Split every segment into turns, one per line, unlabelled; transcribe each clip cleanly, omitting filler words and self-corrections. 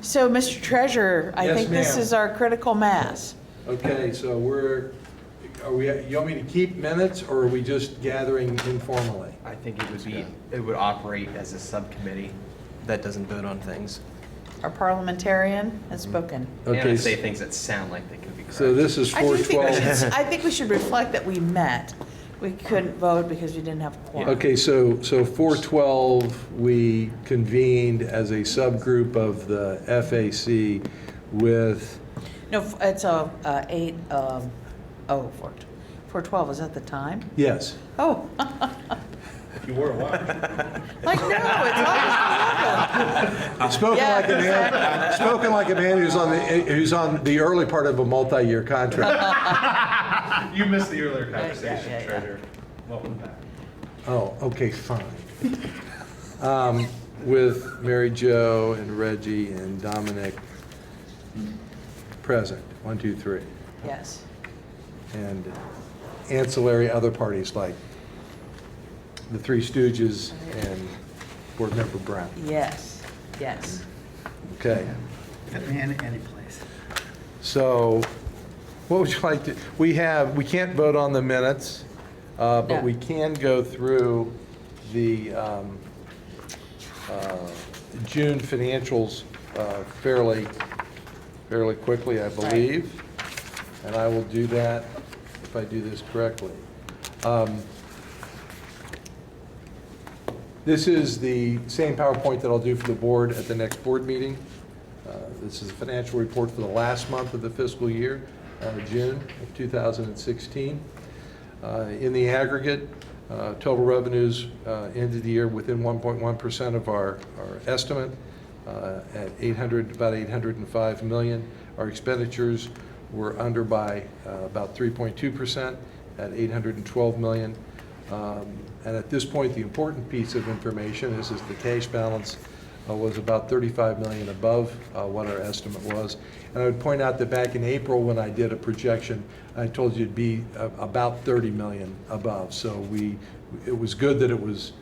So, Mr. Treasurer, I
Yes,
think this
ma'am.
is our critical mass.
Okay, so you want me to keep minutes, or are we just gathering informally?
I think it would operate as a subcommittee that doesn't vote on things.
Our parliamentarian has spoken.
And
Okay,
say things that sound like they could be correct.
so this is
I do think we
412.
should, I think we should reflect that we met. We couldn't vote because we didn't have a quorum.
Okay, so 412, we convened as a subgroup of the FAC with,
No, it's a 412, is that the time?
yes.
Oh,
You wore a watch.
like, no, it's almost
Spoken
Yeah,
like a man, spoken like a man who's on the early part of a multi-year contract.
You missed the earlier conversation,
yeah.
Treasurer. Welcome back.
Oh, okay, fine. With Mary Jo and Reggie and Dominic present, 1, 2, 3.
Yes.
And ancillary other parties like the Three Stooges and Board Member Brown.
Yes, yes.
Okay,
Fit me in any place.
so what would you like to, we can't vote on the minutes, but
No.
we can go through the June financials fairly quickly, I believe. And I will do that if I do this correctly. This is the same PowerPoint that I'll do for the board at the next board meeting. This is a financial report for the last month of the fiscal year, June of 2016. In the aggregate, total revenues ended the year within 1.1% of our estimate at about 805 million. Our expenditures were under by about 3.2% at 812 million. And at this point, the important piece of information is the cash balance was about 35 million above what our estimate was. And I would point out that back in April, when I did a projection, I told you it'd be about 30 million above. So it was good that it was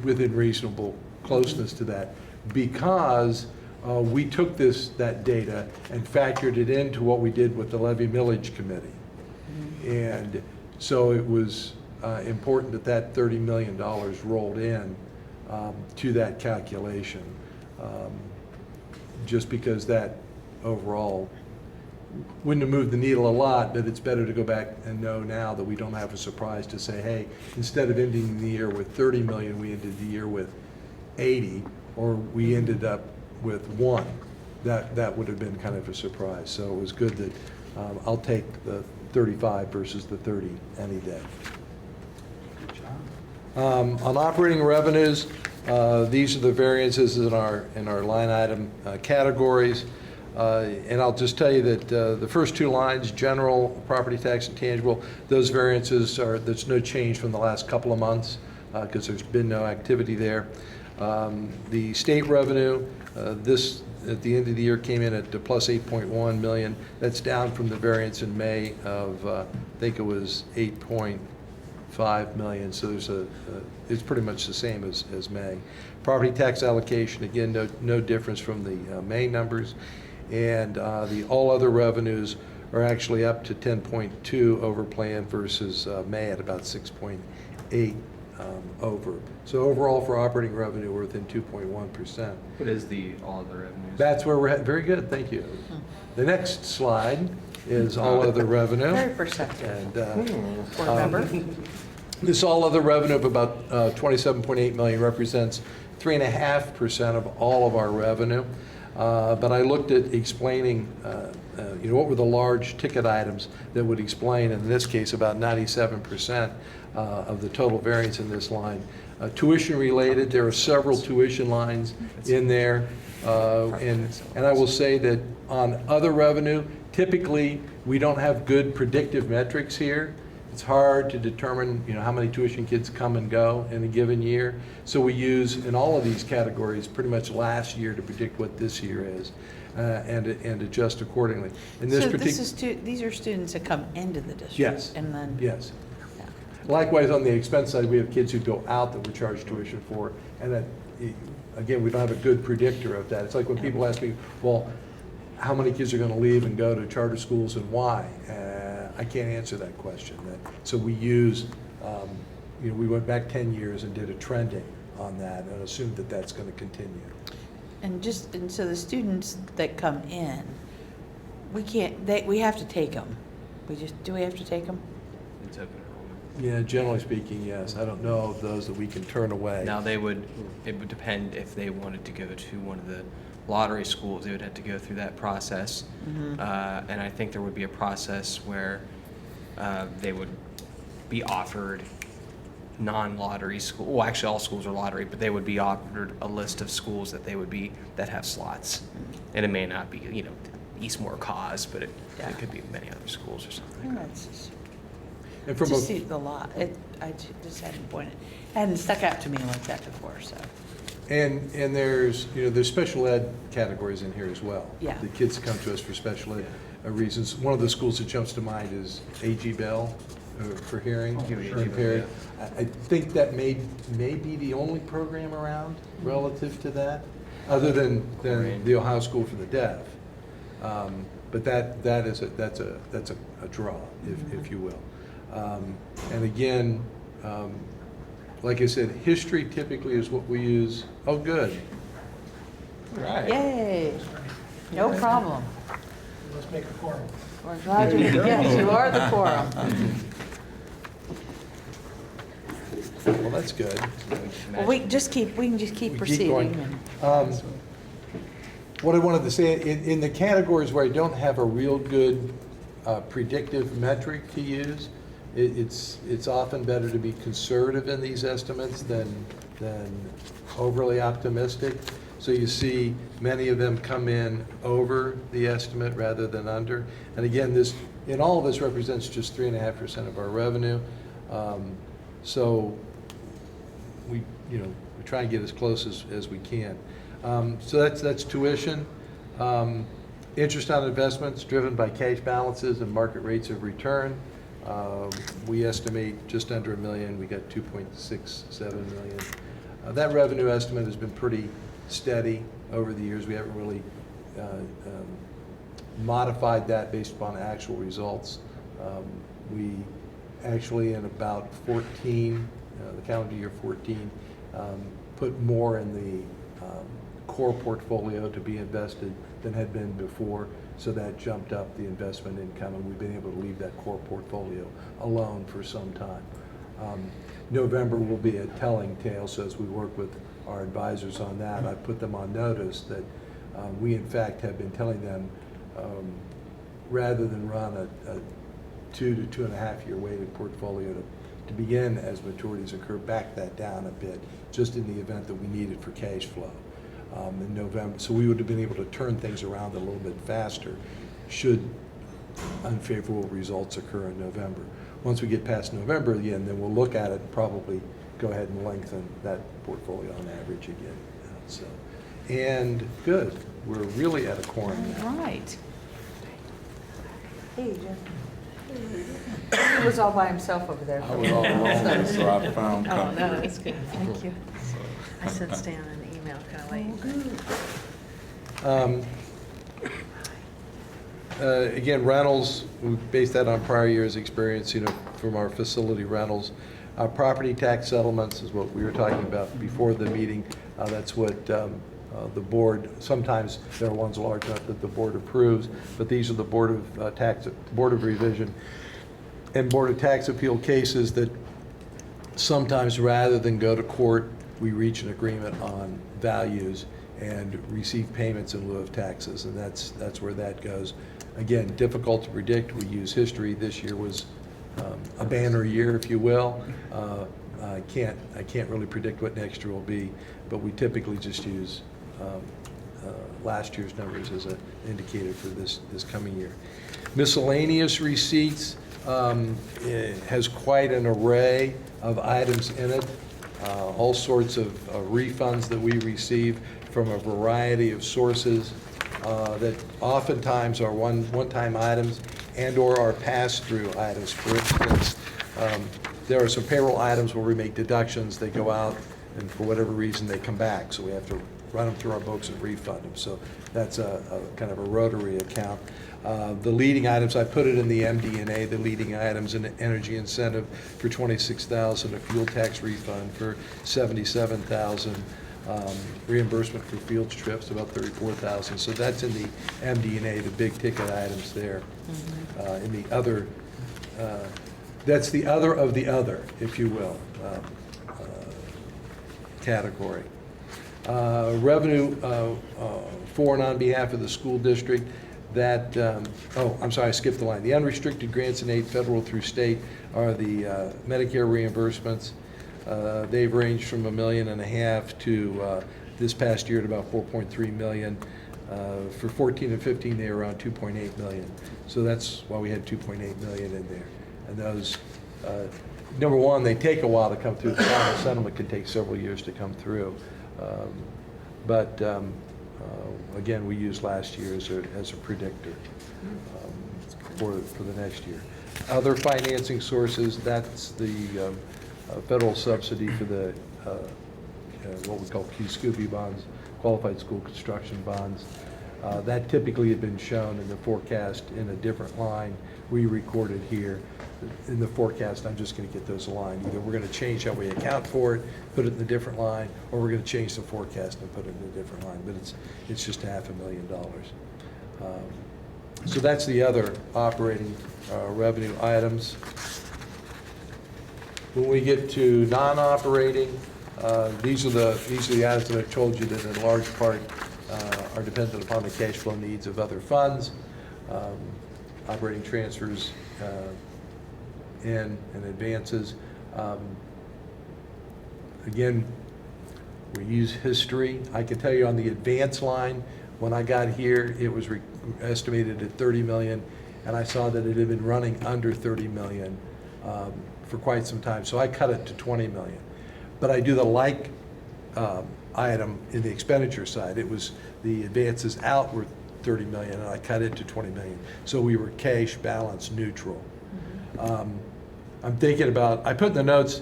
within reasonable closeness to that, because we took that data and factored it into what we did with the levy millage committee. And so it was important that $30 million rolled in to that calculation, just because that overall wouldn't have moved the needle a lot, but it's better to go back and know now that we don't have a surprise to say, hey, instead of ending the year with 30 million, we ended the year with 80, or we ended up with 1. That would have been kind of a surprise. So it was good that I'll take the 35 versus the 30 any day. On operating revenues, these are the variances in our line item categories. And I'll just tell you that the first 2 lines, general, property tax, and tangible, those variances there's no change from the last couple of months because there's been no activity there. The state revenue, this at the end of the year came in at plus 8.1 million. That's down from the variance in May of, I think it was 8.5 million. So there's it's pretty much the same as May. Property tax allocation, again, no difference from the May numbers. And the all other revenues are actually up to 10.2 over plan versus May at about 6.8 over. So overall for operating revenue, we're within 2.1%.
What is the all other revenues?
That's where we're at. Very good, thank you. The next slide is all other revenue.
Very perceptive.
And
Board member?
this all other revenue of about 27.8 million represents 3.5% of all of our revenue. But I looked at explaining, what were the large ticket items that would explain, in this case, about 97% of the total variance in this line. Tuition related, there are several tuition lines in there. And I will say that on other revenue, typically we don't have good predictive metrics here. It's hard to determine, how many tuition kids come and go in a given year. So we use, in all of these categories, pretty much last year to predict what this year is, and adjust accordingly. In this
So
particular,
these are students that come into the district?
Yes.
And then?
yes.
Yeah.
Likewise, on the expense side, we have kids who go out that we're charged tuition for, and that again, we don't have a good predictor of that. It's like when people ask me, well, how many kids are going to leave and go to charter schools and why? I can't answer that question. So we use, we went back 10 years and did a trending on that and assumed that that's going to continue.
And so the students that come in, we have to take them. Do we have to take them?
It's open enrollment.
Yeah, generally speaking, yes. I don't know of those that we can turn away.
Now, it would depend if they wanted to go to one of the lottery schools, they would have to go through that process.
Mm-hmm.
And I think there would be a process where they would be offered non-lottery school, well, actually all schools are lottery, but they would be offered a list of schools that have slots. And it may not be, Eastmore Cause, but it could be many other schools or something like that.
That's just,
And from
just see the lot. I just hadn't stuck out to me like that before, so.
And there's, there's special ed categories in here as well.
Yeah.
The kids come to us for special ed reasons. One of the schools that jumps to mind is A.G. Bell for hearing impaired. I think that may be the only program around relative to that, other than the Ohio School for the Deaf. But that's a draw, if you will. And again, like I said, history typically is what we use. Oh, good. Right.
Yay. No problem.
Let's make a quorum.
We're glad yes, you are the quorum.
Well, that's good.
Well, we can just keep
We keep
proceeding.
going.
and-
What I wanted to say, in the categories where I don't have a real good predictive metric to use, it's often better to be conservative in these estimates than overly optimistic. So you see many of them come in over the estimate rather than under. And again, in all of this represents just 3.5% of our revenue. So we try and get as close as we can. So that's tuition. Interest on investments driven by cash balances and market rates of return. We estimate just under $1 million. We got 2.67 million. That revenue estimate has been pretty steady over the years. We haven't really modified that based upon actual results. We actually, in about 14, the calendar year 14, put more in the core portfolio to be invested than had been before, so that jumped up the investment income, and we've been able to leave that core portfolio alone for some time. November will be a telling tale, so as we work with our advisors on that, I put them on notice that we in fact have been telling them, rather than run a 2 to 2.5 year weighted portfolio to begin as maturities occur, back that down a bit, just in the event that we need it for cash flow. In November, so we would have been able to turn things around a little bit faster should unfavorable results occur in November. Once we get past November again, then we'll look at it and probably go ahead and lengthen that portfolio on average again. So, and good, we're really at a quorum now.
All right. Hey, Jeff. He was all by himself over there.
I was all alone, so I found
Oh,
company.
no, that's good. Thank you.
I sent Stan an email kind of late.
Again, rentals, we based that on prior year's experience, from our facility rentals. Property tax settlements is what we were talking about before the meeting. That's what the board, sometimes there are ones large enough that the board approves, but these are the Board of Revision and Board of Tax Appeal cases that sometimes, rather than go to court, we reach an agreement on values and receive payments in lieu of taxes, and that's where that goes. Again, difficult to predict. We use history. This year was a banner year, if you will. I can't really predict what next year will be, but we typically just use last year's numbers as an indicator for this coming year. Miscellaneous receipts has quite an array of items in it. All sorts of refunds that we receive from a variety of sources that oftentimes are one-time items and or are pass-through items. For instance, there are some payroll items where we make deductions. They go out and for whatever reason, they come back, so we have to run them through our books and refund them. So that's a kind of a rotary account. The leading items, I put it in the MD&A, the leading items, an energy incentive for $26,000, a fuel tax refund for $77,000, reimbursement for field trips, about $34,000. So that's in the MD&A, the big ticket items there. In the other, that's the other of the other, if you will, category. Revenue for and on behalf of the school district, that, oh, I'm sorry, I skipped the line. The unrestricted grants and aid, federal through state, are the Medicare reimbursements. They've ranged from $1.5 million to this past year at about $4.3 million. For 14 and 15, they were around $2.8 million. So that's why we had $2.8 million in there. And those, number one, they take a while to come through. The final settlement can take several years to come through. But again, we used last year as a predictor for the next year. Other financing sources, that's the federal subsidy for the what we call QSCUBI bonds, qualified school construction bonds. That typically had been shown in the forecast in a different line. We recorded here. In the forecast, I'm just going to get those aligned. Either we're going to change how we account for it, put it in a different line, or we're going to change the forecast and put it in a different line. But it's just $500,000. So that's the other operating revenue items. When we get to non-operating, these are the items that I've told you that in large part are dependent upon the cash flow needs of other funds, operating transfers, and advances. Again, we use history. I can tell you on the advance line, when I got here, it was estimated at 30 million, and I saw that it had been running under 30 million for quite some time. So I cut it to 20 million. But I do the like item in the expenditure side. It was the advances out were 30 million, and I cut it to 20 million. So we were cash balance neutral. I'm thinking about, I put in the notes,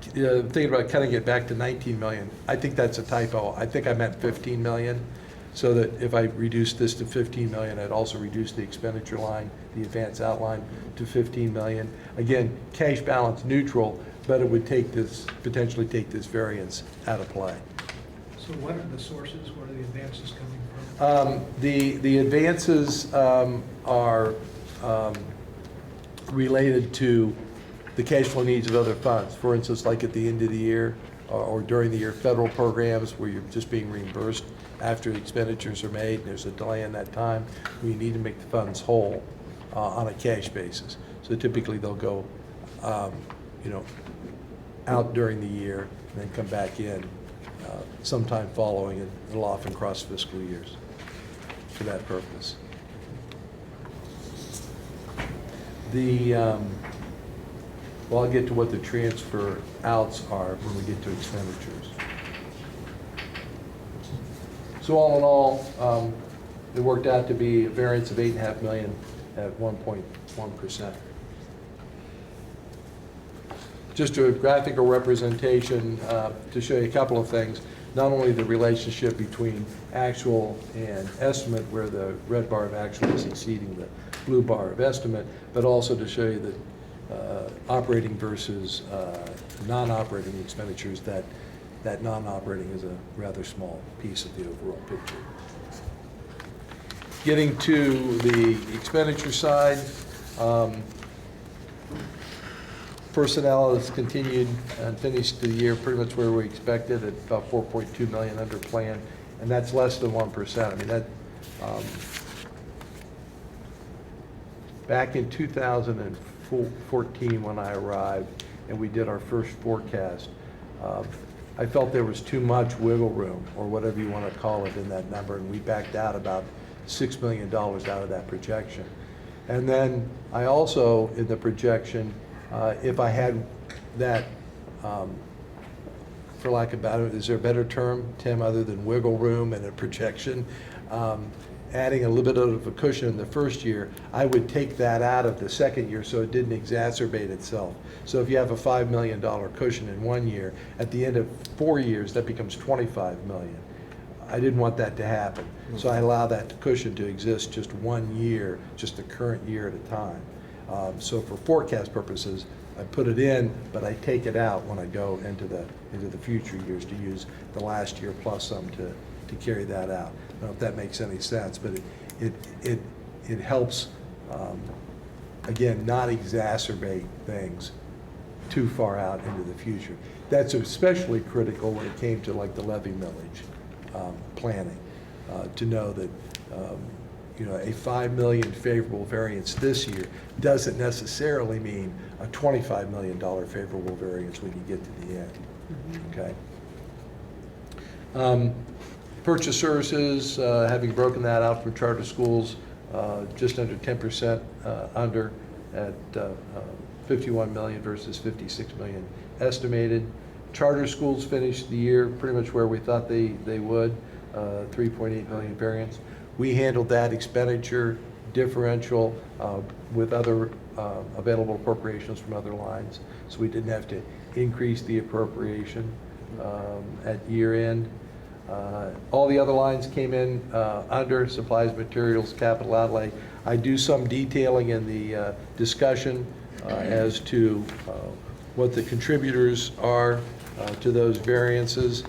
thinking about cutting it back to 19 million. I think that's a typo. I think I meant 15 million, so that if I reduce this to 15 million, I'd also reduce the expenditure line, the advance outline, to 15 million. Again, cash balance neutral, but it would take this, potentially take this variance out of play.
So what are the sources? Where are the advances coming from?
The advances are related to the cash flow needs of other funds. For instance, like at the end of the year or during the year, federal programs where you're just being reimbursed after the expenditures are made, and there's a delay in that time, we need to make the funds whole on a cash basis. So typically they'll go, out during the year and then come back in sometime following, and it'll often cross fiscal years for that purpose. Well, I'll get to what the transfer outs are when we get to expenditures. So all in all, it worked out to be a variance of $8.5 million at 1.1%. Just a graphical representation to show you a couple of things. Not only the relationship between actual and estimate, where the red bar of actual is exceeding the blue bar of estimate, but also to show you that operating versus non-operating expenditures, that non-operating is a rather small piece of the overall picture. Getting to the expenditure side, personnel has continued and finished the year pretty much where we expected at about 4.2 million under plan, and that's less than 1%. I mean, that back in 2014 when I arrived and we did our first forecast, I felt there was too much wiggle room, or whatever you want to call it, in that number, and we backed out about $6 million out of that projection. And then I also, in the projection, if I had that, for lack of better, is there a better term, Tim, other than wiggle room and a projection? adding a little bit of a cushion in the first year, I would take that out of the second year so it didn't exacerbate itself. So if you have a $5 million cushion in 1 year, at the end of 4 years, that becomes $25 million. I didn't want that to happen. So I allow that cushion to exist just 1 year, just the current year at a time. So for forecast purposes, I put it in, but I take it out when I go into the future years to use the last year plus some to carry that out. I don't know if that makes any sense, but it helps, again, not exacerbate things too far out into the future. That's especially critical when it came to like the levy millage planning, to know that a $5 million favorable variance this year doesn't necessarily mean a $25 million favorable variance when you get to the end. Okay. Purchase services, having broken that out for charter schools, just under 10% under at 51 million versus 56 million estimated. Charter schools finished the year pretty much where we thought they would, 3.8 million variance. We handled that expenditure differential with other available appropriations from other lines, so we didn't have to increase the appropriation at year end. All the other lines came in under supplies, materials, capital outlay. I do some detailing in the discussion as to what the contributors are to those variances.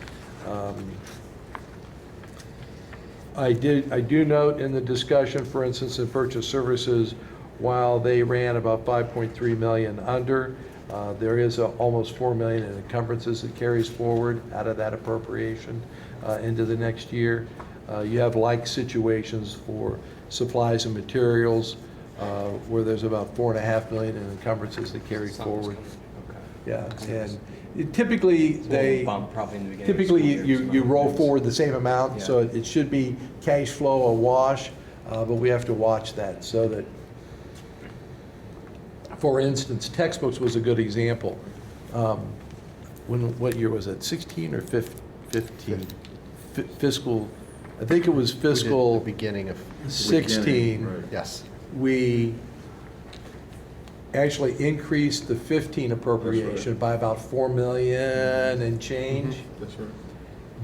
I do note in the discussion, for instance, in purchase services, while they ran about 5.3 million under, there is almost 4 million in encumbrances that carries forward out of that appropriation into the next year. You have like situations for supplies and materials where there's about 4.5 million in encumbrances that carry forward. Yeah, and typically you roll forward the same amount, so it should be cash flow a wash, but we have to watch that so that, for instance, textbooks was a good example. What year was it? 16 or 15? Fiscal, I think it was fiscal
The beginning of
16.
Right.
yes.
We actually increased the 15 appropriation by about 4 million and change.
That's right.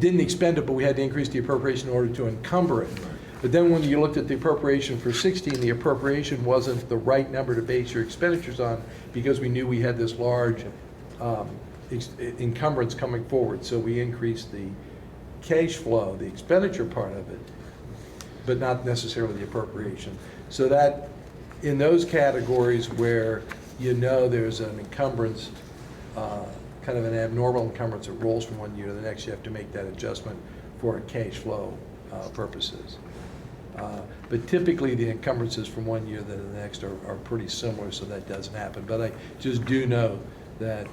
Didn't expend it, but we had to increase the appropriation in order to encumber it. But then when you looked at the appropriation for 16, the appropriation wasn't the right number to base your expenditures on because we knew we had this large encumbrance coming forward. So we increased the cash flow, the expenditure part of it, but not necessarily the appropriation. So that, in those categories where there's an encumbrance, kind of an abnormal encumbrance that rolls from 1 year to the next, you have to make that adjustment for cash flow purposes. But typically the encumbrances from 1 year to the next are pretty similar, so that doesn't happen. But I just do know that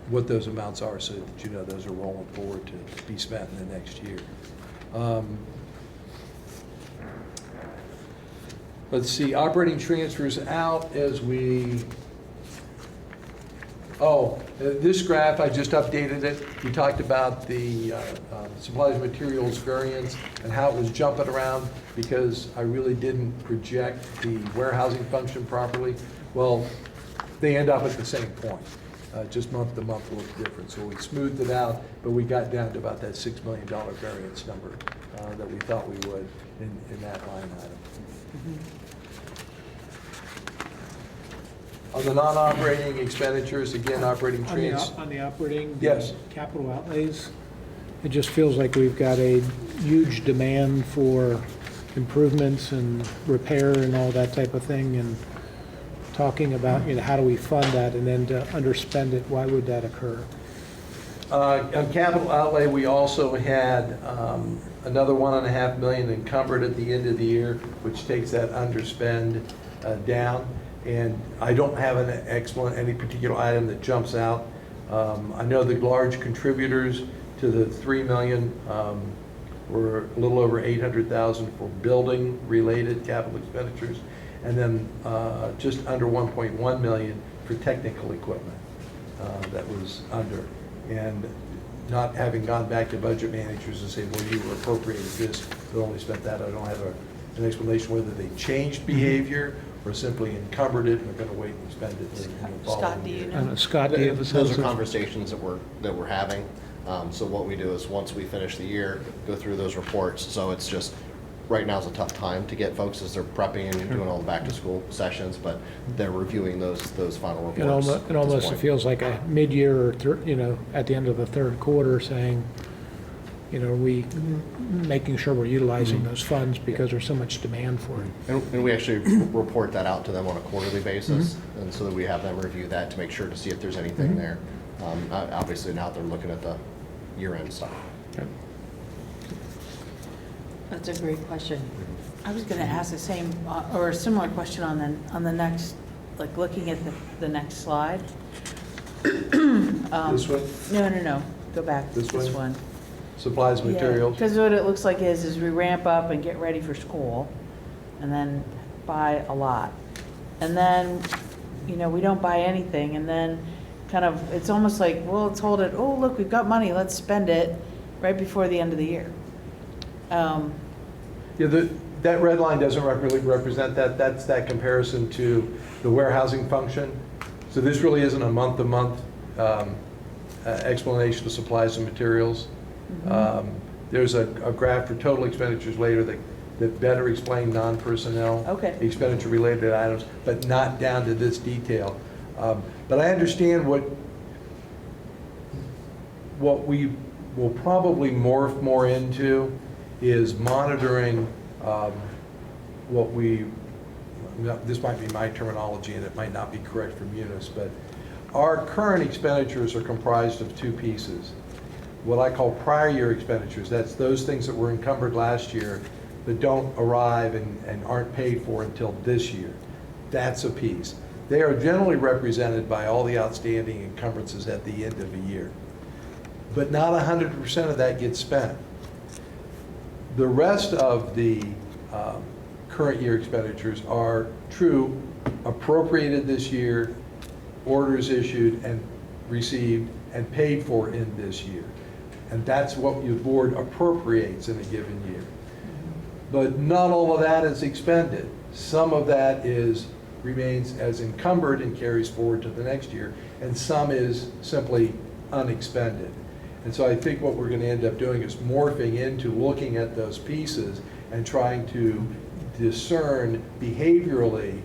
what those amounts are so that those are rolling forward to be spent in the next year. Let's see, operating transfers out as we, this graph, I just updated it. We talked about the supplies and materials variance and how it was jumping around because I really didn't project the warehousing function properly. Well, they end up at the same point. Just month to month looks different. So we smoothed it out, but we got down to about that $6 million variance number that we thought we would in that line item. On the non-operating expenditures, again, operating trades.
On the operating?
Yes.
Capital outlays, it just feels like we've got a huge demand for improvements and repair and all that type of thing, and talking about, how do we fund that, and then to underspend it, why would that occur?
On capital outlay, we also had another $1.5 million encumbered at the end of the year, which takes that underspend down. And I don't have any particular item that jumps out. I know the large contributors to the $3 million were a little over $800,000 for building-related capital expenditures, and then just under $1.1 million for technical equipment that was under. And not having gone back to budget managers and say, well, you were appropriated this, but only spent that. I don't have an explanation whether they changed behavior or simply encumbered it and are going to wait and spend it in the
Scott,
following
do you
year.
know?
Scott, do you have a
Those
sense
are
of?
conversations that we're having. So what we do is, once we finish the year, go through those reports. So it's just, right now is a tough time to get folks as they're prepping and doing all the back-to-school sessions, but they're reviewing those final reports.
It
at this
almost
point.
feels like a mid-year or, at the end of the third quarter saying, are we making sure we're utilizing those funds because there's so much demand for it?
And we actually report that out to them on a quarterly basis, and so that we have them review that to make sure to see if there's anything there. Obviously, now they're looking at the year-end stuff.
That's a great question.
I was gonna ask the same, or a similar question on the next, like, looking at the next slide.
This one,
No, go back,
This
this
one?
one.
supplies, materials.
Because what it looks like is we ramp up and get ready for school, and then buy a lot. And then, we don't buy anything, and then kind of, it's almost like, well, let's hold it, oh, look, we've got money, let's spend it right before the end of the year.
Yeah, that red line doesn't really represent that. That's that comparison to the warehousing function. So this really isn't a month-to-month explanation of supplies and materials. There's a graph for total expenditures later that better explain non-personnel
Okay.
expenditure-related items, but not down to this detail. But I understand what we will probably morph more into is monitoring this might be my terminology and it might not be correct for Munis, but our current expenditures are comprised of two pieces. What I call prior year expenditures, that's those things that were encumbered last year but don't arrive and aren't paid for until this year. That's a piece. They are generally represented by all the outstanding encumbrances at the end of a year. But not 100% of that gets spent. The rest of the current year expenditures are true, appropriated this year, orders issued and received and paid for in this year. And that's what your board appropriates in a given year. But not all of that is expended. Some of that remains as encumbered and carries forward to the next year, and some is simply unexpended. And so I think what we're going to end up doing is morphing into looking at those pieces and trying to discern behaviorally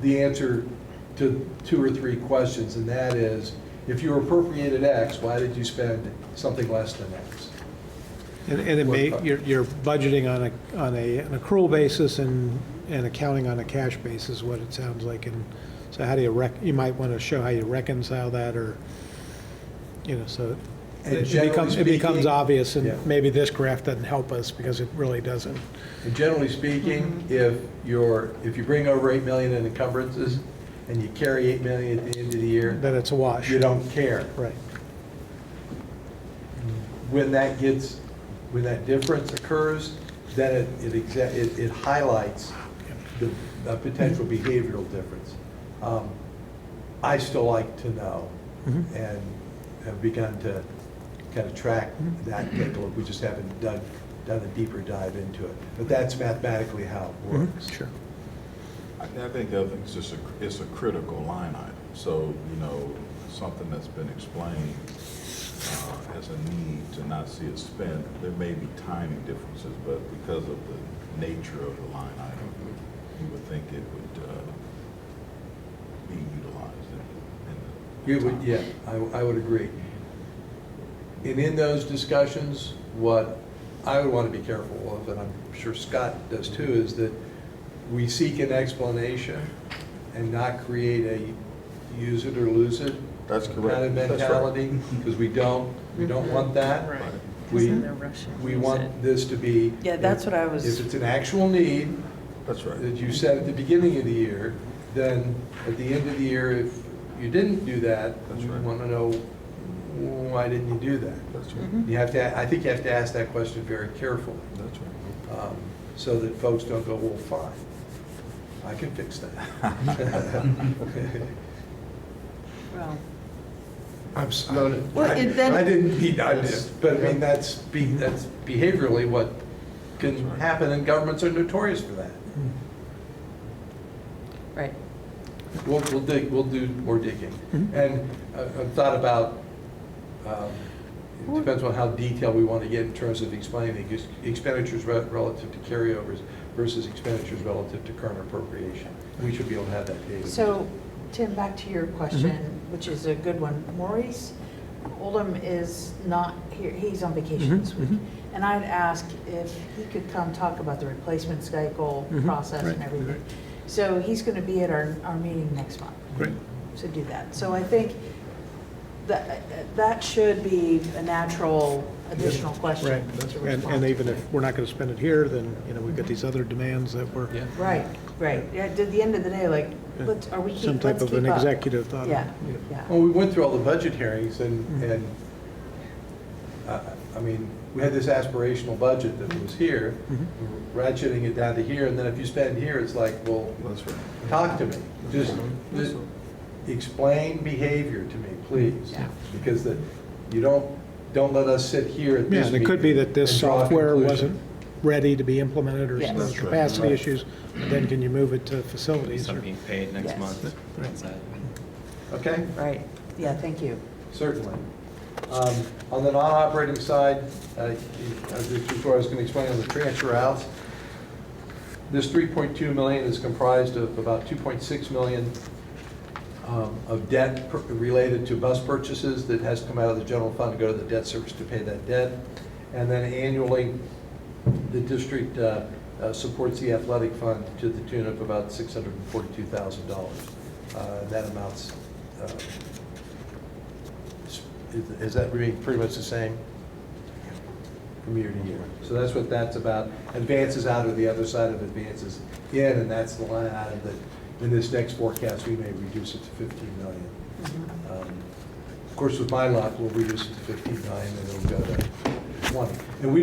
the answer to 2 or 3 questions, and that is, if you appropriated X, why did you spend something less than X?
And it may, you're budgeting on an accrual basis and accounting on a cash basis, what it sounds like. And so how do you might want to show how you reconcile that, or, so
And
it
generally
becomes
speaking-
obvious, and
Yeah.
maybe this graph doesn't help us because it really doesn't.
And generally speaking, if you bring over 8 million in encumbrances and you carry 8 million at the end of the year,
Then it's a wash.
you don't care.
Right.
When that difference occurs, then it highlights the potential behavioral difference. I still like to know, and have begun to kind of track that, take a look. We just haven't done a deeper dive into it. But that's mathematically how it works.
Sure.
I think the other thing is just it's a critical line item. So, something that's been explained as a need to not see it spent, there may be timing differences, but because of the nature of the line item, you would think it would be utilized in the time.
Yeah, I would agree. And in those discussions, what I would want to be careful of, and I'm sure Scott does too, is that we seek an explanation and not create a use it or lose it
That's correct.
kind of
That's right.
mentality, because we don't want that.
Right.
We,
then they're rushing to
we
use
want
it.
this to be.
Yeah, that's what I was-
If it's an actual need
That's right.
that you set at the beginning of the year, then at the end of the year, if you didn't do that,
That's
we
right.
want to know, why didn't you do that?
That's right.
I think you have to ask that question very carefully,
That's right.
so that folks don't go, well, fine, I can fix that.
Well,
I'm sorry.
Well, it then-
I didn't mean, but I mean, that's behaviorally what can happen, and governments are notorious for that.
Right.
We'll do more digging. And I've thought about, it depends on how detailed we want to get in terms of explaining the expenditures relative to carryovers versus expenditures relative to current appropriation. We should be able to have that data.
So, Tim, back to your question, which is a good one. Maurice Oldham is not here, he's on vacation this week. And I'd ask if he could come talk about the replacement cycle process and
right,
everything. So he's going to be at our meeting next month.
Great.
To do that. So I think that should be a natural additional question
Right,
to
and
respond
even
to.
if we're not going to spend it here, then, we've got these other demands that we're,
Yeah.
Right, right. Yeah, at the end of the day, like, are we
some type of an executive thought.
Yeah, yeah.
Well, we went through all the budget hearings and, I mean, we had this aspirational budget that was here, ratcheting it down to here, and then if you spend here, it's like, well,
That's right.
talk to me. Just explain behavior to me, please.
Yeah.
Because you don't let us sit here at
Yeah,
this
and
meeting.
it could be that this
and draw a
software
conclusion.
wasn't ready to be implemented, or
Yes.
some
That's
right,
capacity
right.
issues, and then can you move it to facilities?
Start
or-
being paid next
Yes.
month.
Right.
That's that.
Okay?
Right, yeah, thank you.
Certainly. On the non-operating side, this is what I was going to explain on the transfer outs. This 3.2 million is comprised of about 2.6 million of debt related to bus purchases that has to come out of the general fund to go to the debt service to pay that debt. And then annually, the district supports the athletic fund to the tune of about $642,000. That amounts, is that remained pretty much the same from year to year? So that's what that's about. Advances out of the other side of advances in, and that's the line item that in this next forecast, we may reduce it to 15 million. Of course, with my luck, we'll reduce it to 15 million, and it'll go to 20. And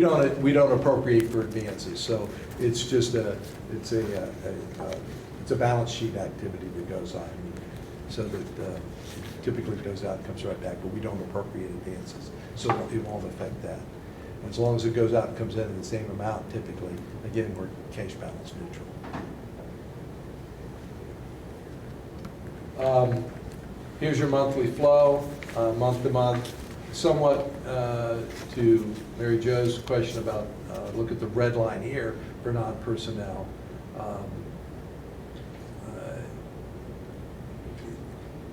we don't appropriate for advances, so it's just it's a balance sheet activity that goes on, so that typically goes out and comes right back, but we don't appropriate advances, so it won't affect that. As long as it goes out and comes in at the same amount, typically, again, we're cash balance neutral. Here's your monthly flow, month to month. Somewhat to Mary Jo's question about, look at the red line here for non-personnel.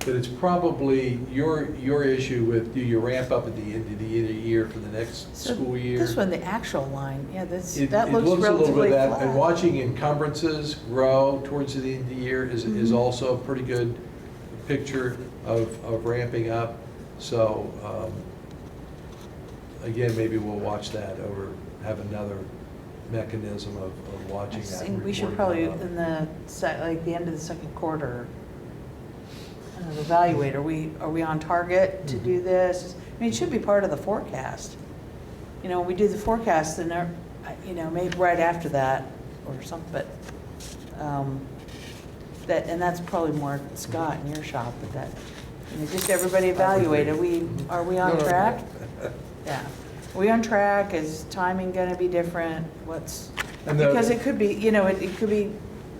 But it's probably your issue with, do you ramp up at the end of the year for the next
So
school year?
This one, the actual line, yeah, that
It
looks
a little
relatively
bit
flat.
and watching encumbrances grow towards the end of the year is also a pretty good picture of ramping up. So, again, maybe we'll watch that over, have another mechanism of
I
watching that.
think we should
reporting
probably,
that up.
in the end of the second quarter, evaluate, are we on target to do this? I mean, it should be part of the forecast. When we do the forecast, then maybe right after that or something, but, and that's probably more Scott in your shop, but that, just everybody evaluate, are we on track? Yeah. Are we on track? Is timing gonna be different?
And the-
Because it could be, it could be,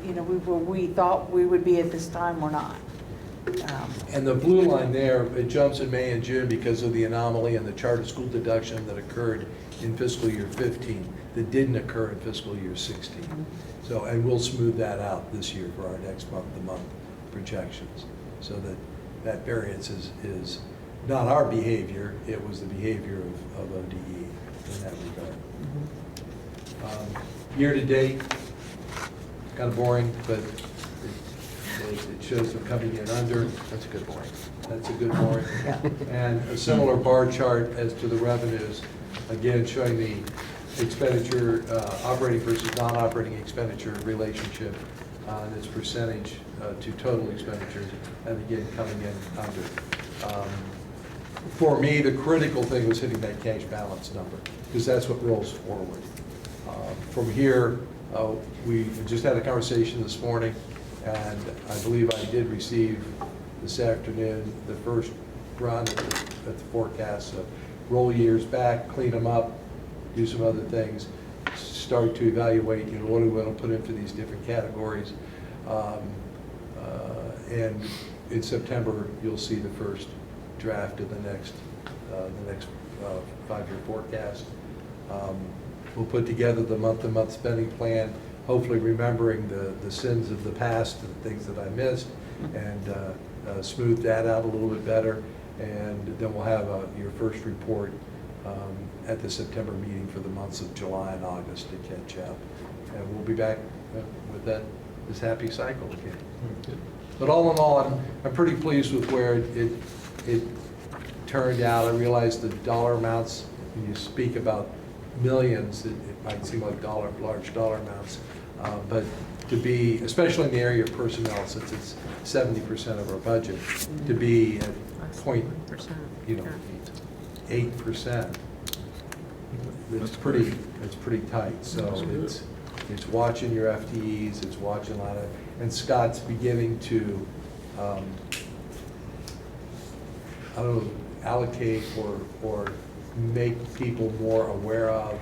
we thought we would be at this time, we're not.
And the blue line there, it jumps in May and June because of the anomaly and the charter school deduction that occurred in fiscal year 15 that didn't occur in fiscal year 16. So, and we'll smooth that out this year for our next month-to-month projections, so that variance is not our behavior, it was the behavior of ODE in that regard. Year-to-date, kind of boring, but it shows them coming in under.
That's a good point.
That's a good boring.
Yeah.
And a similar bar chart as to the revenues, again, showing the expenditure, operating versus non-operating expenditure relationship, and its percentage to total expenditures, and again, coming in under. For me, the critical thing was hitting that cash balance number, because that's what rolls forward. From here, we just had a conversation this morning, and I believe I did receive this afternoon the first run at the forecast. So roll years back, clean them up, do some other things, start to evaluate, what do we want to put in for these different categories. And in September, you'll see the first draft of the next 5-year forecast. We'll put together the month-to-month spending plan, hopefully remembering the sins of the past and things that I missed, and smooth that out a little bit better. And then we'll have your first report at the September meeting for the months of July and August to catch up. And we'll be back with this happy cycle again. But all in all, I'm pretty pleased with where it turned out. I realize the dollar amounts, when you speak about millions, it might seem like large dollar amounts. But to be, especially in the area of personnel, since it's 70% of our budget, to be at 8%, it's pretty tight. So it's watching your FTEs, it's watching a lot of, and Scott's beginning to, allocate or make people more aware of,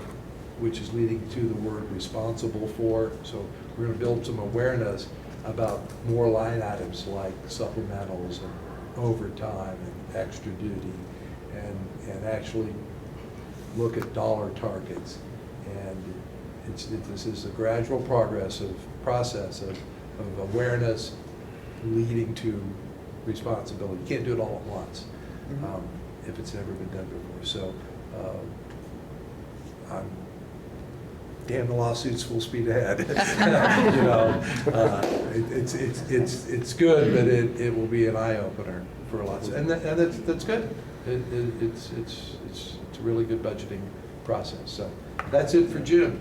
which is leading to the word responsible for. So we're going to build some awareness about more line items like supplementals and overtime and extra duty, and actually look at dollar targets. And this is a gradual process of awareness leading to responsibility. You can't do it all at once if it's never been done before. So I'm damn the lawsuits full speed ahead. It's good, but it will be an eye opener for lots, and that's good. It's a really good budgeting process. So that's it for June.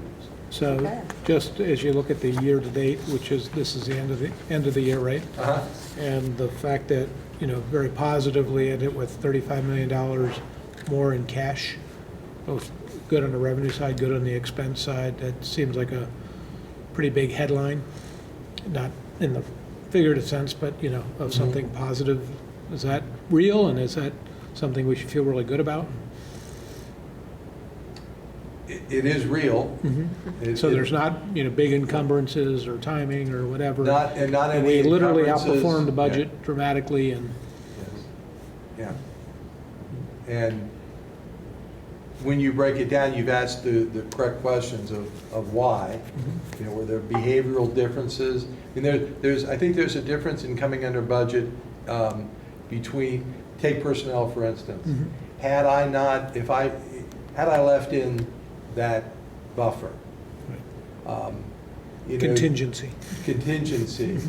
So
Okay.
just as you look at the year-to-date, this is the end of the year, right?
Uh-huh.
And the fact that, very positively ended with $35 million more in cash, both good on the revenue side, good on the expense side. That seems like a pretty big headline, not in the figurative sense, but, of something positive. Is that real, and is that something we should feel really good about?
It is real.
So there's not, big encumbrances or timing or whatever.
Not any
We literally
encumbrances.
outperformed the budget dramatically, and
Yeah. And when you break it down, you've asked the correct questions of why. Were there behavioral differences? And I think there's a difference in coming under budget between, take personnel for instance. Had I left in that buffer.
contingency.
Contingency.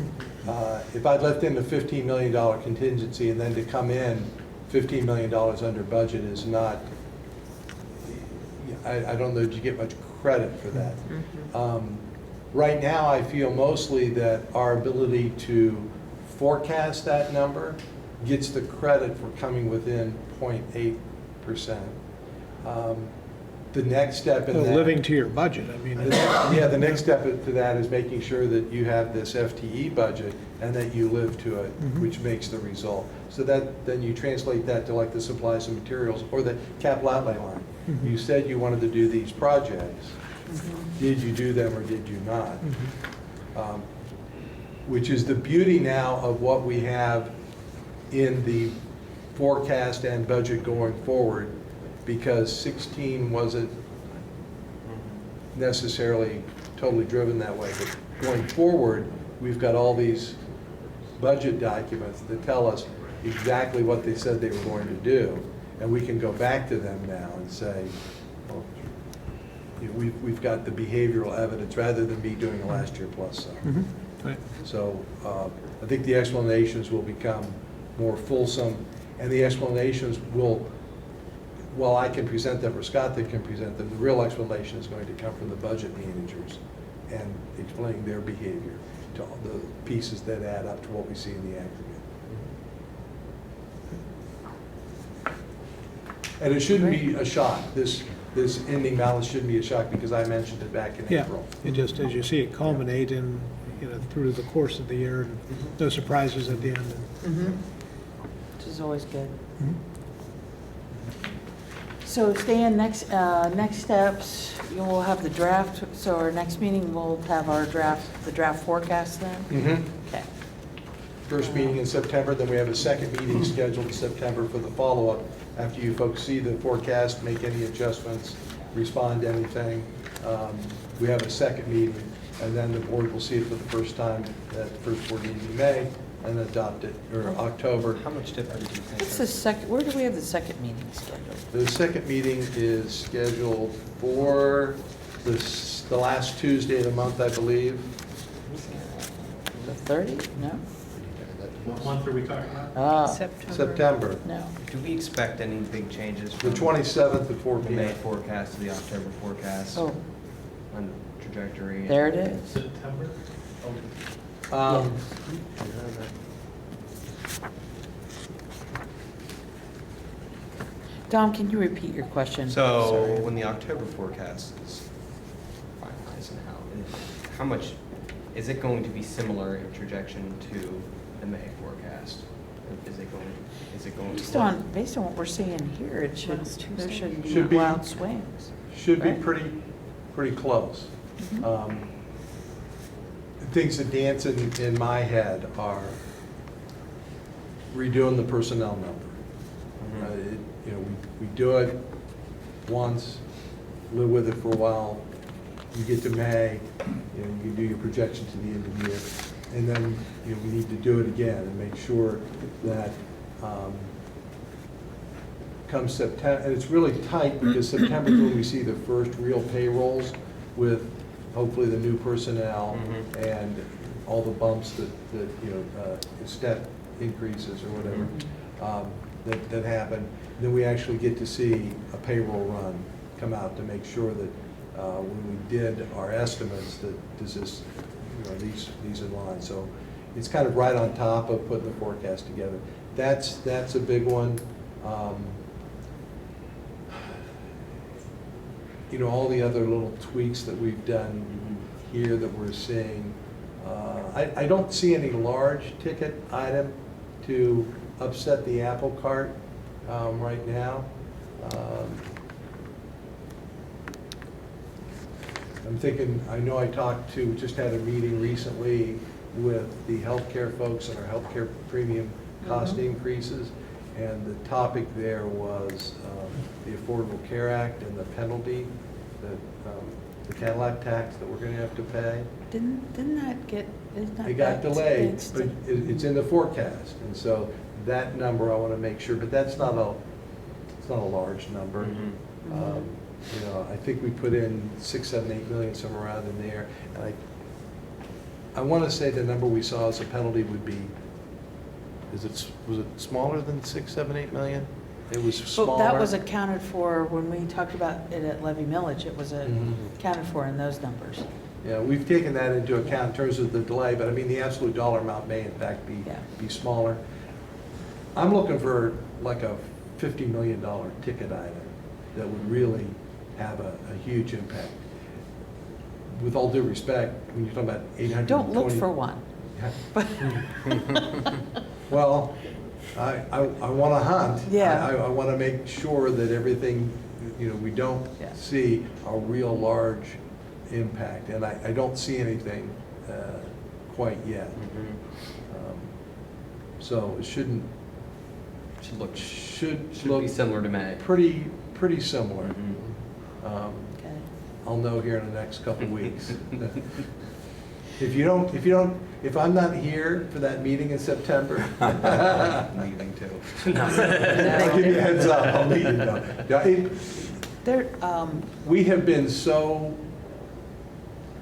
If I'd left in the $15 million contingency and then to come in $15 million under budget is not, I don't know if you get much credit for that. Right now, I feel mostly that our ability to forecast that number gets the credit for coming within 0.8%. The next step in that...
Living to your budget, I mean.
Yeah, the next step to that is making sure that you have this FTE budget and that you live to it, which makes the result. So that then you translate that to like the supplies and materials or the capital outlay line. You said you wanted to do these projects. Did you do them or did you not? Which is the beauty now of what we have in the forecast and budget going forward, because 16 wasn't necessarily totally driven that way. But going forward, we've got all these budget documents that tell us exactly what they said they were going to do. And we can go back to them now and say, well, we've got the behavioral evidence rather than me doing a last year plus some.
Right.
So I think the explanations will become more fulsome, and the explanations will, while I can present them or Scott that can present them, the real explanation is going to come from the budget managers and explaining their behavior to all the pieces that add up to what we see in the aggregate. And it shouldn't be a shock. This ending balance shouldn't be a shock because I mentioned it back in
Yeah,
April.
it just, as you see it culminate in, through the course of the year, and no surprises at the end.
which is always good.
Mhm.
So Stan, next steps, you will have the draft, so our next meeting, we'll have the draft forecast then?
Mhm.
Okay.
First meeting in September, then we have a second meeting scheduled in September for the follow-up. After you folks see the forecast, make any adjustments, respond to anything. We have a second meeting, and then the board will see it for the first time at the first board meeting in May, and adopt it, or October.
How much different do you think?
What's the second, where do we have the second meeting scheduled?
The second meeting is scheduled for the last Tuesday of the month, I believe.
The 30th? No?
What month are we talking about?
Ah,
September,
no.
Do we expect any big changes
the
from
27th at 4
the May
p.m.
forecast to the October forecast
Oh,
on trajectory?
there it is.
September?
Um,
Dom, can you repeat your question?
So
Sorry.
when the October forecast is finalized and how much, is it going to be similar in projection to the May forecast? Is it going to?
Based on what we're seeing here, it should,
Last Tuesday.
there shouldn't
Should
be
be.
wild swings.
Should be
Right.
pretty close.
Mhm.
Things that dance in my head are redoing the personnel number. You know, we do it once, live with it for a while. You get to May, you know, you can do your projection to the end of the year. And then, you know, we need to do it again and make sure that come September, and it's really tight because September is when we see the first real payrolls with hopefully the new personnel
Mhm.
and all the bumps that you know, step increases or whatever, that happen. Then we actually get to see a payroll run come out to make sure that when we did our estimates, that this is, you know, these in line. So it's kind of right on top of putting the forecast together. That's a big one. You know, all the other little tweaks that we've done here that we're seeing. I don't see any large ticket item to upset the apple cart right now. I'm thinking, I know I just had a meeting recently with the healthcare folks and our healthcare premium cost increases. And the topic there was the Affordable Care Act and the penalty, the Cadillac tax that we're gonna have to pay.
Didn't that get, isn't that?
It got delayed,
it's-
but it's in the forecast. And so that number I wanna make sure, but that's not it's not a large number.
Mhm.
You know, I think we put in 6, 7, 8 million, somewhere around in there. And I want to say the number we saw as a penalty would be, was it smaller than 6, 7, 8 million? It was smaller.
Well, that was accounted for when we talked about it at levy millage, it was
Mhm.
accounted for in those numbers.
Yeah, we've taken that into account in terms of the delay, but I mean, the absolute dollar amount may in fact
Yeah.
be smaller. I'm looking for like a $50 million ticket item that would really have a huge impact. With all due respect, when you're talking about 820.
Don't look for one.
Well, I want to hunt.
Yeah.
I want to make sure that everything, you know, we don't
Yeah.
see a real large impact. And I don't see anything quite yet. So it should
Should
look
be similar to May.
pretty similar.
Mhm.
Okay.
I'll know here in the next couple of weeks. If I'm not here for that meeting in September,
Leaving too.
I'll give you a heads up, I'll need to know. Yeah,
There,
we have been so,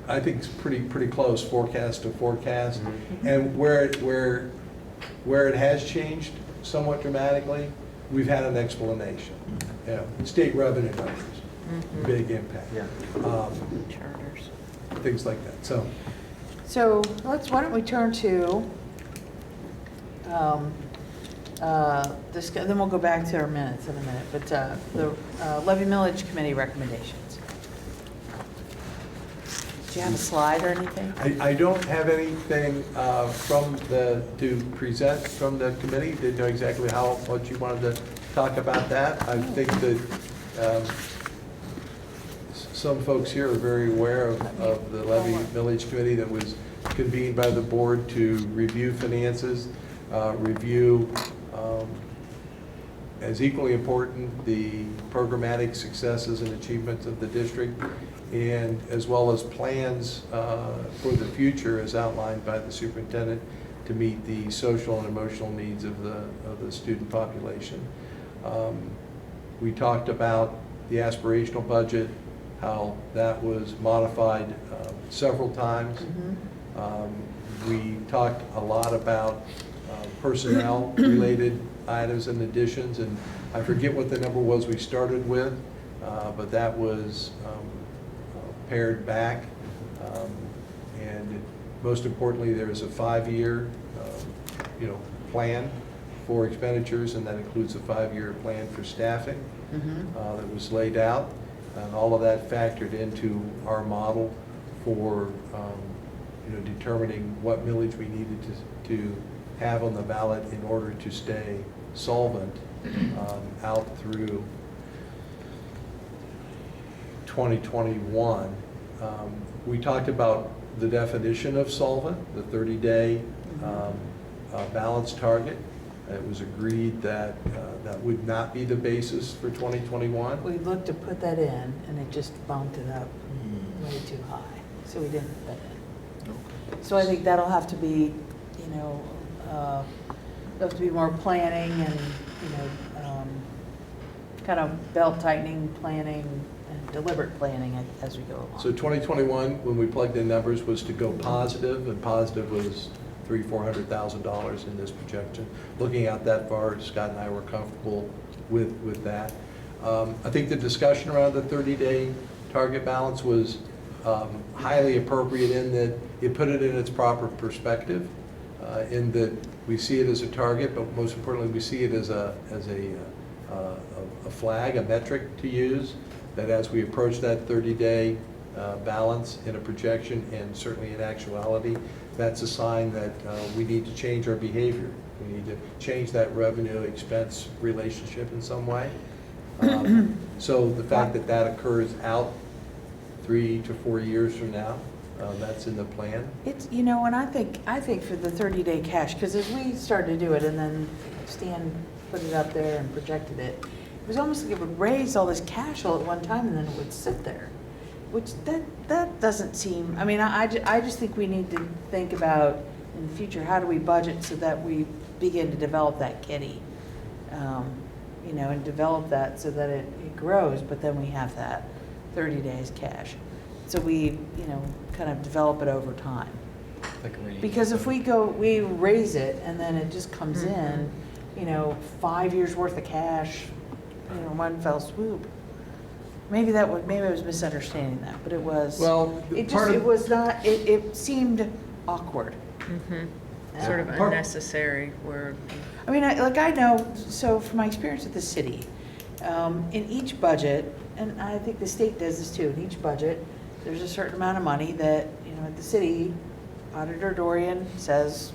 I think it's pretty close forecast to forecast. And where it has changed somewhat dramatically, we've had an explanation. Yeah, state revenue numbers, big impact.
Yeah.
charters.
Things like that, so.
So why don't we turn to, then we'll go back to our minutes in a minute, but the levy millage committee recommendations. Do you have a slide or anything?
I don't have anything to present from the committee. Didn't know exactly what you wanted to talk about that. I think that some folks here are very aware of the levy millage committee that was convened by the board to review finances, review, as equally important, the programmatic successes and achievements of the district, and as well as plans for the future as outlined by the superintendent to meet the social and emotional needs of the student population. We talked about the aspirational budget, how that was modified several times. We talked a lot about personnel-related items and additions, and I forget what the number was we started with, but that was pared back. And most importantly, there is a 5-year plan for expenditures, and that includes a 5-year plan for staffing that was laid out. And all of that factored into our model for determining what millage we needed to have on the ballot in order to stay solvent out through 2021. We talked about the definition of solvent, the 30-day balance target. It was agreed that that would not be the basis for 2021.
We looked to put that in, and it just bumped it up way too high, so we didn't put that in. So I think that'll have to be, there'll have to be more planning and, kind of belt-tightening planning and deliberate planning as we go along.
So 2021, when we plugged in numbers, was to go positive, and positive was $300,000-$400,000 in this projection. Looking out that far, Scott and I were comfortable with that. I think the discussion around the 30-day target balance was highly appropriate in that it put it in its proper perspective, in that we see it as a target, but most importantly, we see it as a flag, a metric to use, that as we approach that 30-day balance in a projection and certainly in actuality, that's a sign that we need to change our behavior. We need to change that revenue expense relationship in some way. So the fact that that occurs out 3 to 4 years from now, that's in the plan.
It's, and I think for the 30-day cash, because as we started to do it and then Stan put it up there and projected it, it was almost like it would raise all this cash all at one time and then it would sit there, which that doesn't seem, I just think we need to think about in the future, how do we budget so that we begin to develop that kitty, and develop that so that it grows, but then we have that 30 days cash. So we, kind of develop it over time.
Like a rainy
Because if we raise it and then it just comes in, 5 years worth of cash, one fell swoop. Maybe I was misunderstanding that, but it was.
Well,
It was not. It seemed awkward.
Sort of
Part-
unnecessary word.
I know. So from my experience with the city, in each budget, and I think the state does this too. In each budget, there's a certain amount of money that at the city, Auditor Dorian says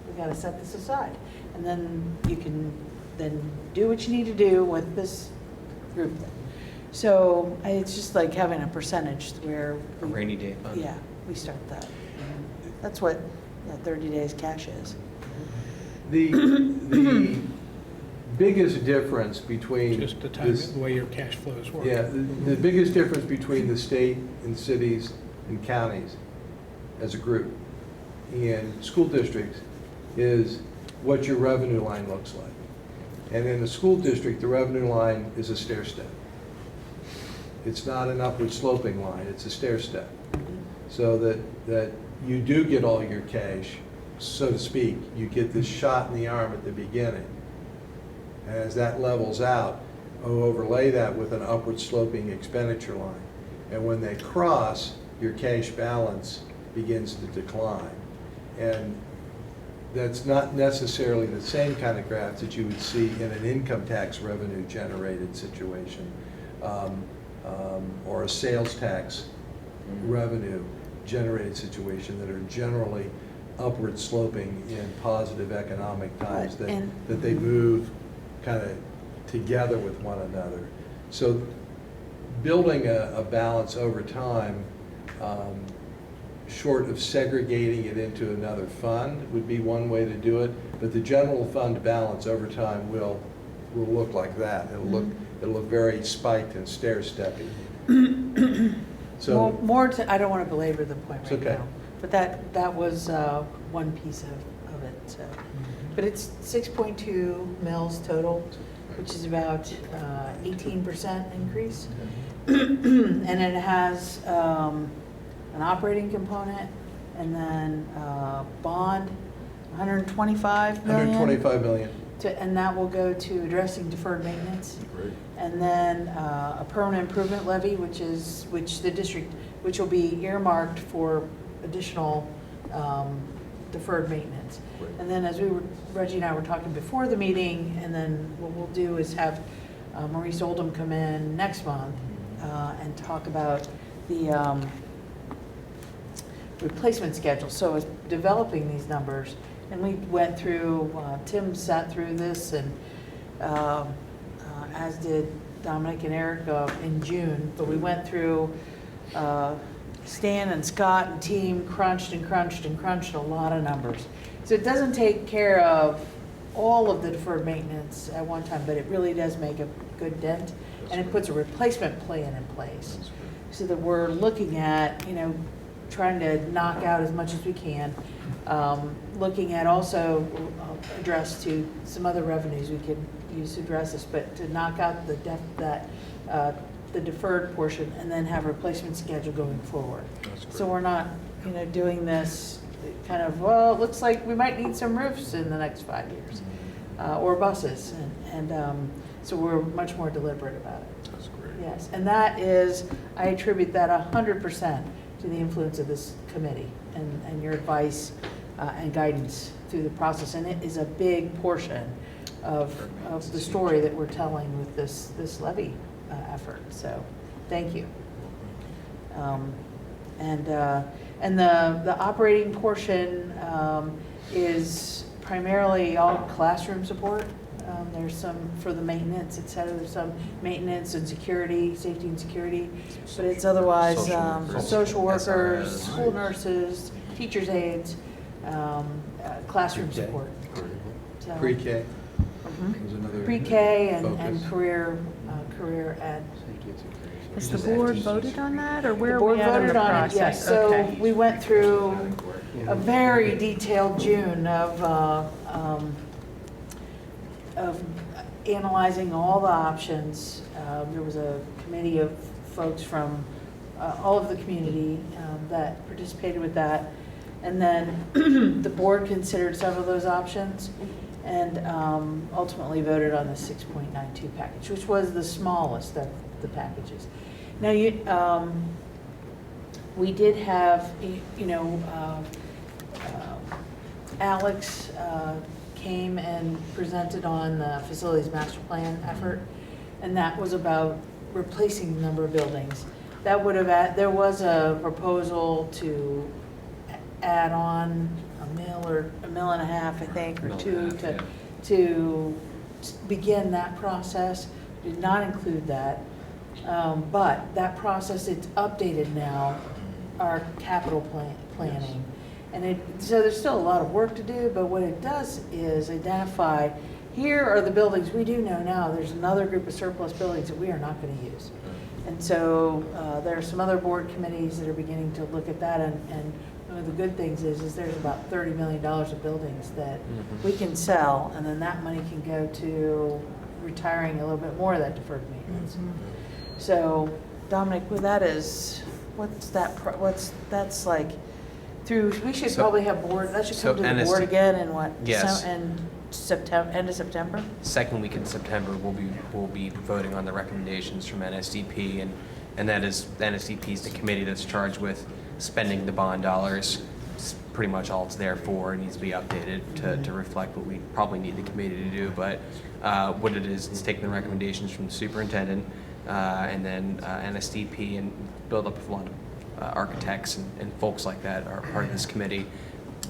we got to set this aside, and then you can then do what you need to do with this group. So it's just like having a percentage where
A rainy day fund.
Yeah, we start that. That's what 30 days cash is.
The biggest difference between
Just the time,
this-
the way your cash flows work.
Yeah, the biggest difference between the state and cities and counties as a group and school districts is what your revenue line looks like. And in the school district, the revenue line is a stair step. It's not an upward sloping line, it's a stair step. So that you do get all your cash, so to speak. You get this shot in the arm at the beginning. And as that levels out, overlay that with an upward sloping expenditure line. And when they cross, your cash balance begins to decline. And that's not necessarily the same kind of graph that you would see in an income tax revenue generated situation, or a sales tax revenue. generated situation that are generally upward sloping in positive economic times,
Right, and-
that they move kind of together with one another. So building a balance over time, short of segregating it into another fund, would be one way to do it. But the general fund balance over time will look like that. It'll look very spiked and stair-steppy. So
More to, I don't want to belabor the point
It's
right
okay.
now, but that was one piece of it, so. But it's 6.2 mils total, which is about 18% increase. And it has an operating component, and then bond, 125 million.
125 million.
And that will go to addressing deferred maintenance.
Great.
And then a permanent improvement levy, which will be earmarked for additional deferred maintenance.
Great.
And then as Reggie and I were talking before the meeting, and then what we'll do is have Maurice Oldham come in next month and talk about the replacement schedule. So it's developing these numbers, and we went through, Tim sat through this, and as did Dominic and Eric in June, but we went through, Stan and Scott and team crunched a lot of numbers. So it doesn't take care of all of the deferred maintenance at one time, but it really does make a good dent, and it puts a replacement plan in place, so that we're looking at, trying to knock out as much as we can. Looking at also address to some other revenues we could use to address this, but to knock out the deferred portion, and then have a replacement schedule going forward. So we're not, doing this kind of, well, it looks like we might need some roofs in the next 5 years, or buses, and so we're much more deliberate about it.
That's great.
Yes, and that is, I attribute that 100% to the influence of this committee and your advice and guidance through the process. And it is a big portion of the story that we're telling with this levy effort. So, thank you. And the operating portion is primarily all classroom support. There's some for the maintenance, et cetera. There's some maintenance and security, safety and security, but it's otherwise social workers,
SROs.
school nurses, teachers' aides, classroom
Pre-K.
support. So-
Pre-K
Mhm.
is another
Pre-K and
focus.
career ed.
Has the board voted on that, or where
The
are
board
we at in
voted
the
on it,
process?
yes. So
Okay.
we went through a very detailed June of analyzing all the options. There was a committee of folks from all of the community that participated with that. And then the board considered some of those options and ultimately voted on the 6.92 package, which was the smallest of the packages. Now, we did have, Alex came and presented on the facilities master plan effort, and that was about replacing the number of buildings. That would have, there was a proposal to add on a mill and a half, I think, or two, to begin that process. Did not include that. But that process, it's updated now, our capital planning. And so there's still a lot of work to do, but what it does is identify, here are the buildings we do know now, there's another group of surplus buildings that we are not going to use. And so there are some other board committees that are beginning to look at that, and one of the good things is there's about $30 million of buildings that we can sell, and then that money can go to retiring a little bit more of that deferred maintenance. So, Dominic, well, that is, that's like, through, we should
So-
probably have board, that should
so
come to the board
NSD
again in what?
Yes.
In September, end of September?
Second week in September, we'll be voting on the recommendations from NSDP, and that is, the NSDP is the committee that's charged with spending the bond dollars. It's pretty much all it's there for. It needs to be updated to reflect what we probably need the committee to do, but what it is, it's taking the recommendations from the superintendent, and then NSDP, and build up a architects and folks like that are part of this committee.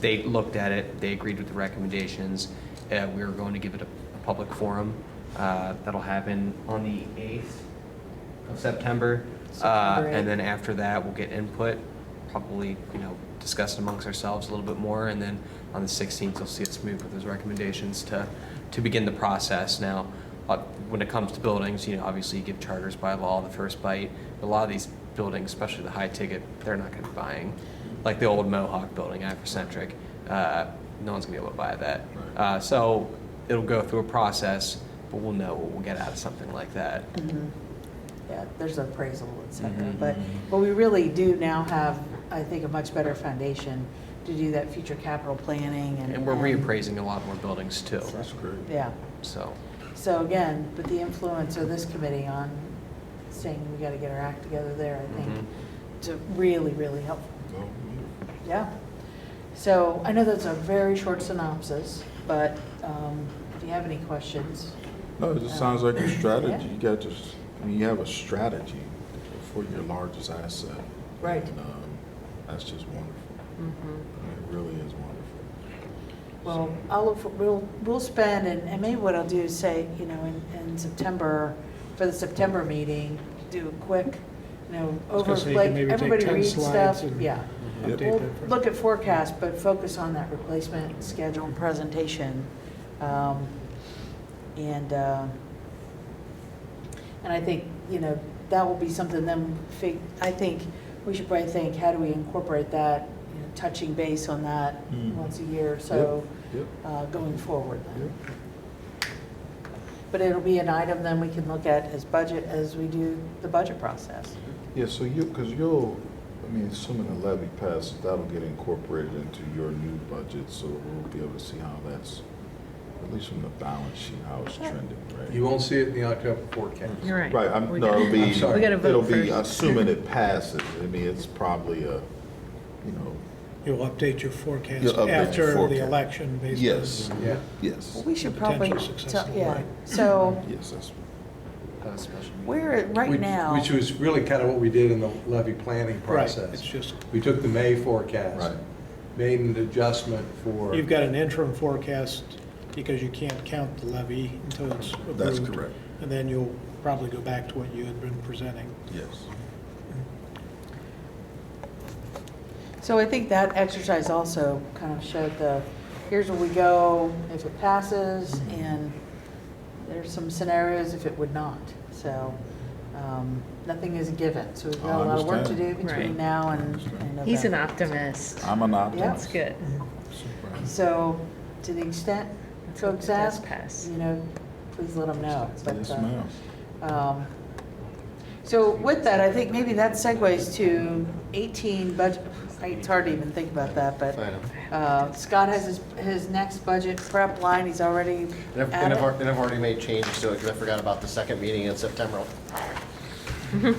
They looked at it, they agreed with the recommendations. We were going to give it a public forum that'll happen on the 8th of September.
September 8th.
And then after that, we'll get input, probably, discuss it amongst ourselves a little bit more. And then on the 16th, you'll see us move with those recommendations to begin the process. Now, when it comes to buildings, obviously you give charters by law the first bite. But a lot of these buildings, especially the high ticket, they're not going to be buying. Like the old Mohawk building, Afrocentric, no one's going to be able to buy that. So it'll go through a process, but we'll know what we'll get out of something like that.
Mhm. Yeah, there's appraisal, et cetera. But we really do now have, I think, a much better foundation to do that future capital planning and.
And we're reappraising a lot more buildings too.
That's great.
Yeah. So again, but the influence of this committee on saying we got to get our act together there, I think, to really, really helpful.
Oh, wonderful.
Yeah. So I know that's a very short synopsis, but if you have any questions.
No, it just sounds like a strategy.
Yeah.
You got to, you have a strategy for your largest asset.
Right.
And, that's just wonderful. It really is wonderful.
Well, I'll look for, we'll spend, and maybe what I'll do is say, in September, for the September meeting, do a quick,
was gonna say you
like,
can maybe take
everybody
10
reads
slides
stuff.
and
Yeah.
Yep.
update
We'll
that for-
look at forecast, but focus on that replacement schedule and presentation. And I think, that will be something then, I think we should probably think, how do we incorporate that, touching base on that once a year or so,
Yep.
going forward then. But it'll be an item then we can look at as budget, as we do the budget process.
Yeah, so assuming the levy passes, that'll get incorporated into your new budget, so we'll be able to see how that's, at least from the balance sheet, how it's trending, right?
You won't see it in the October forecast.
You're right.
Right,
We
no,
got-
it'll be,
I'm sorry.
We gotta vote
it'll be,
first.
assuming it passes, it's probably
You'll update your forecast
You'll update your
after the
forecast.
election based
yes,
on.
Yeah.
yes,
Well, we should
The
probably,
potential successful
yeah,
right.
so
yes, that's,
we're, right now.
Which was really kind of what we did in the levy planning
Right,
process.
it's just,
We took the May forecast.
Right.
Made an adjustment for.
you've got an interim forecast because you can't count the levy until it's approved.
that's correct,
And then you'll probably go back to what you had been presenting.
yes.
So I think that exercise also kind of showed here's where we go if it passes, and there's some scenarios if it would not. So nothing is a given. So we've got a lot of work to do between
Right.
now and November.
He's an optimist.
I'm an
That's
optimist.
good.
So to the extent
Let's hope
folks
it does
ask,
pass.
please let them know. But,
Yes, ma'am.
So with that, I think maybe that segues to 18 budget. It's hard to even think about that, but
I know.
Scott has his next budget prep line. He's already
And I've,
at
and
it.
I've already made changes to it because I forgot about the second meeting in September. So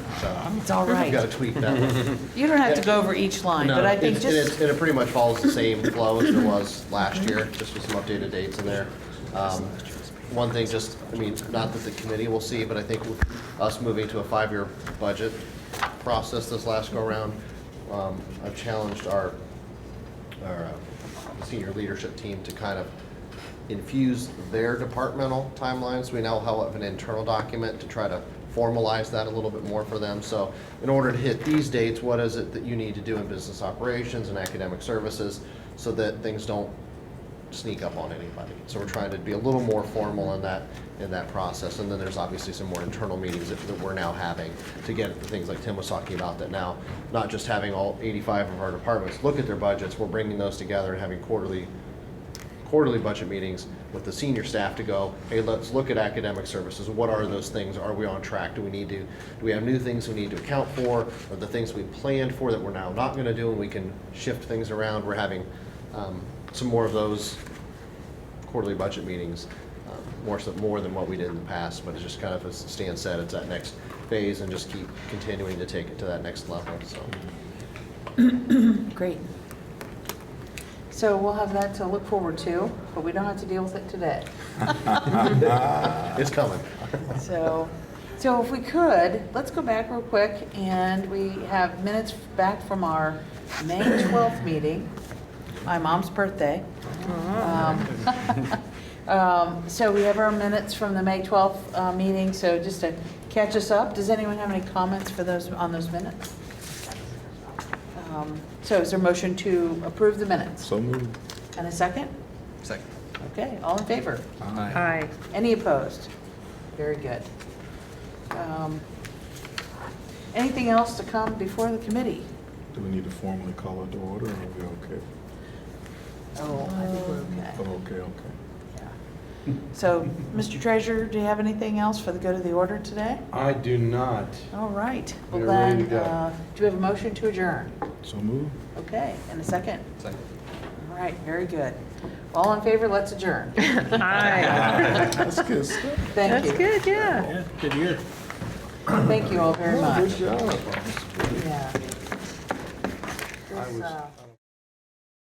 It's all
I've got
right.
to tweak that one.
You don't have to go over each line,
No,
but I think
it pretty much follows the same flow as it was last year, just with some updated dates in there. One thing, not that the committee will see, but I think with us moving to a 5-year budget process this last go-around, I've challenged our senior leadership team to kind of infuse their departmental timelines. We now have an internal document to try to formalize that a little bit more for them. So in order to hit these dates, what is it that you need to do in business operations and academic services so that things don't sneak up on anybody? So we're trying to be a little more formal in that process. And then there's obviously some more internal meetings that we're now having to get at the things like Tim was talking about, that now not just having all 85 of our departments look at their budgets, we're bringing those together and having quarterly budget meetings with the senior staff to go, hey, let's look at academic services. What are those things? Are we on track? Do we have new things we need to account for? Or the things we planned for that we're now not going to do, and we can shift things around? We're having some more of those quarterly budget meetings, more than what we did in the past, but it's just kind of, as Stan said, it's that next phase and just keep continuing to take it to that next level, so.
Great. So we'll have that to look forward to, but we don't have to deal with it today.
It's coming.
So, So if we could, let's go back real quick, and we have minutes back from our May 12th meeting, my mom's birthday. So we have our minutes from the May 12th meeting, so just to catch us up, does anyone have any comments for those, on those minutes? So is there a motion to approve the minutes?
So moved.
And a second?
Second.
Okay, all in favor?
Aye.
Any opposed? Very good. Anything else to come before the committee?
Do we need to formally call it to order, or are we okay?
Oh, I think we're okay.
Oh, okay, okay.
Yeah. So, Mr. Treasurer, do you have anything else for the good of the order today?
I do not.
All right. Well
We're ready to
then,
go.
do we have a motion to adjourn?
So moved.
Okay, and a second?
Second.
All right, very good. All in favor, let's adjourn.
Aye.
That's good stuff.
Thank you.
That's good, yeah.
Yeah, good year.
Thank you all very
Good
much.
job.
Yeah.
I
This,
was-